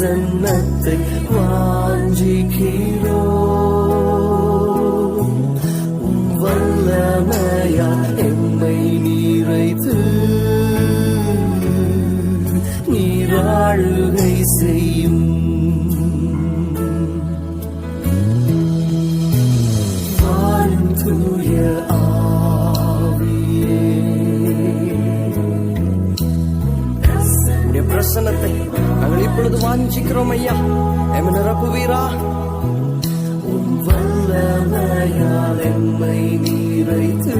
பிரசன்னத்தை வாஞ்சிக்கிறோம். வல்லமையா எம்மை நிறைத்து நீராளுகை செய்யும். வாழும் தூய ஆவியே, பிரசன்னத்தை நாங்கள் இப்பொழுது வாஞ்சிக்கிறோம் ஐயா. எம்மை நிரப்புவீரா? உம் வல்லமையால் எம்மை நிறைத்து